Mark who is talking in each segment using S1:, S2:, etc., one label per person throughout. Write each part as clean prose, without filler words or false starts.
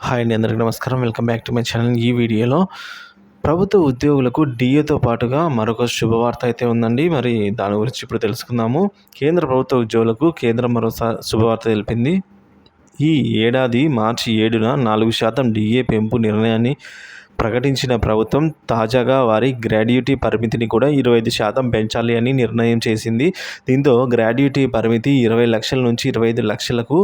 S1: Hi అండి, అందరికీ నమస్కారం. Welcome back to my channel. ఈ వీడియోలో ప్రభుత్వ ఉద్యోగులకు డిఏతో పాటుగా మరొక శుభవార్త అయితే ఉందండి. మరి దాని గురించి ఇప్పుడు తెలుసుకుందాము. కేంద్ర ప్రభుత్వ ఉద్యోగులకు కేంద్రం మరోసారి శుభవార్త తెలిపింది. ఈ ఏడాది మార్చి 7న 4% డిఏ పెంపు నిర్ణయాన్ని ప్రకటించిన ప్రభుత్వం తాజాగా వారి గ్రాడ్యుటీ పరిమితిని కూడా 25% పెంచాలి అని నిర్ణయం చేసింది. దీంతో గ్రాడ్యుటీ పరిమితి 20 లక్షల నుంచి 25 లక్షలకు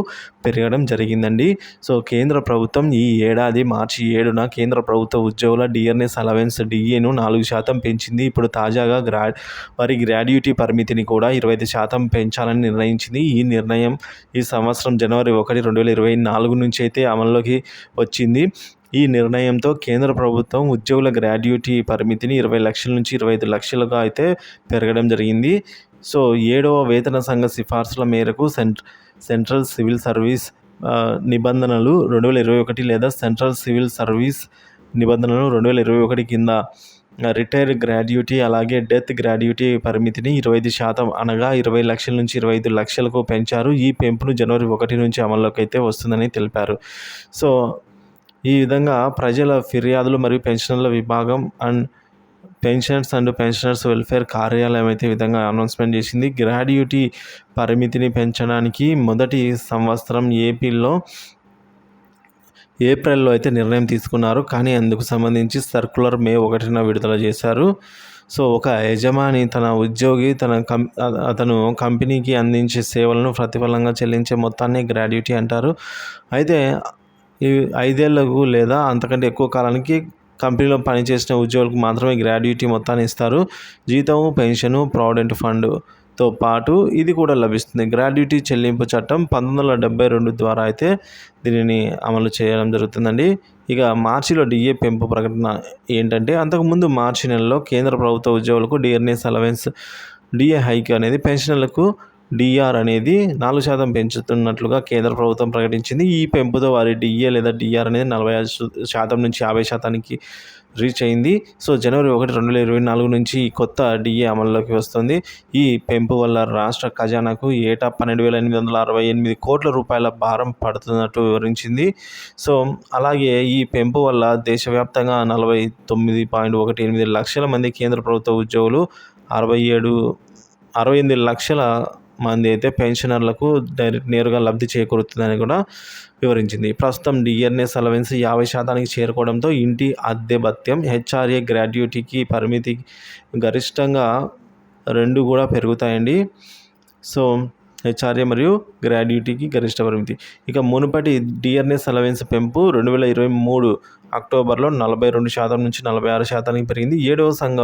S1: పెరగడం జరిగిందండి. సో కేంద్ర ప్రభుత్వం ఈ ఏడాది మార్చి 7న కేంద్ర ప్రభుత్వ ఉద్యోగుల డిఆర్ఎస్ అలవెన్స్ డిఏను 4% పెంచింది. ఇప్పుడు తాజాగా వారి గ్రాడ్యుటీ పరిమితిని కూడా 25% పెంచాలని నిర్ణయించింది. ఈ నిర్ణయం ఈ సంవత్సరం జనవరి 1, 2024 నుంచి అయితే అమల్లోకి వచ్చింది. ఈ నిర్ణయంతో కేంద్ర ప్రభుత్వం ఉద్యోగుల గ్రాడ్యుటీ పరిమితిని 20 లక్షల నుంచి 25 లక్షలుగా అయితే పెరగడం జరిగింది. సో 7వ వేతన సంఘ సిఫార్సుల మేరకు సెంట్రల్ సివిల్ సర్వీస్ నిబంధనలు 2021 లేదా సెంట్రల్ సివిల్ సర్వీస్ నిబంధనలు 2021 కింద రిటైర్ గ్రాడ్యుటీ అలాగే డెత్ గ్రాడ్యుటీ పరిమితిని 25% అనగా 20 లక్షల నుంచి 25 లక్షలకు పెంచారు. ఈ పెంపును జనవరి 1 నుంచి అమల్లోకి అయితే వస్తుందని తెలిపారు. సో ఈ విధంగా ప్రజల ఫిర్యాదులు మరియు పెన్షనర్ల విభాగం పెన్షన్స్ అండ్ పెన్షనర్స్ వెల్ఫేర్ కార్యాలయం అయితే ఈ విధంగా అనౌన్స్మెంట్ చేసింది. గ్రాడ్యుటీ పరిమితిని పెంచడానికి మొదటి సంవత్సరం ఏప్రిల్లో అయితే నిర్ణయం తీసుకున్నారు. కానీ అందుకు సంబంధించి సర్క్యులర్ మే 1న విడుదల చేశారు. సో ఒక యజమాని తన ఉద్యోగి అతను కంపెనీకి అందించే సేవలను ప్రతిఫలంగా చెల్లించే మొత్తాన్ని గ్రాడ్యుటీ అంటారు. అయితే 5 ఏళ్లకు లేదా అంతకంటే ఎక్కువ కాలానికి కంపెనీలో పనిచేసిన ఉద్యోగులకు మాత్రమే గ్రాడ్యుటీ మొత్తాన్ని ఇస్తారు. జీతం, పెన్షను, ప్రావిడెంట్ ఫండ్తో పాటు ఇది కూడా లభిస్తుంది. గ్రాడ్యుటీ చెల్లింపు చట్టం 1972 ద్వారా అయితే దీనిని అమలు చేయడం జరుగుతుందండి. ఇక మార్చిలో డిఏ పెంపు ప్రకటన ఏంటంటే, అంతకుముందు మార్చి నెలలో కేంద్ర ప్రభుత్వ ఉద్యోగులకు డిఆర్ఎస్ అలవెన్స్ డిఏ హైక్ అనేది పెన్షనర్లకు డిఆర్ అనేది 4% పెంచుతున్నట్లుగా కేంద్ర ప్రభుత్వం ప్రకటించింది. ఈ పెంపుతో వారి డిఏ లేదా డిఆర్ అనేది 45% నుంచి 50%కి రీచ్ అయింది. సో జనవరి 1, 2024 నుంచి కొత్త డిఏ అమల్లోకి వస్తుంది. ఈ పెంపు వల్ల రాష్ట్ర ఖజానాకు ఏటా 12,868 కోట్ల రూపాయల భారం పడుతున్నట్టు వివరించింది. సో అలాగే ఈ పెంపు వల్ల దేశవ్యాప్తంగా 49.18 లక్షల మంది కేంద్ర ప్రభుత్వ ఉద్యోగులు 68 లక్షల మంది అయితే పెన్షనర్లకు నేరుగా లబ్ధి చేకూరుతుందని కూడా వివరించింది. ప్రస్తుతం డిఆర్ఎస్ అలవెన్స్ 50%కి చేరుకోవడంతో ఇంటి అద్దె భత్యం, హెచ్ఆర్ఏ గ్రాడ్యుటీకి పరిమితి గరిష్టంగా 2 కూడా పెరుగుతాయండి. సో హెచ్ఆర్ఏ మరియు గ్రాడ్యుటీకి గరిష్ట పరిమితి. ఇక మునుపటి డిఆర్ఎస్ అలవెన్స్ పెంపు 2023 అక్టోబర్లో 42% నుంచి 46%కి పెరిగింది. 7వ సంఘ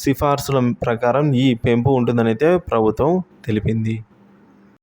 S1: సిఫార్సుల ప్రకారం ఈ పెంపు ఉంటుందని అయితే ప్రభుత్వం తెలిపింది.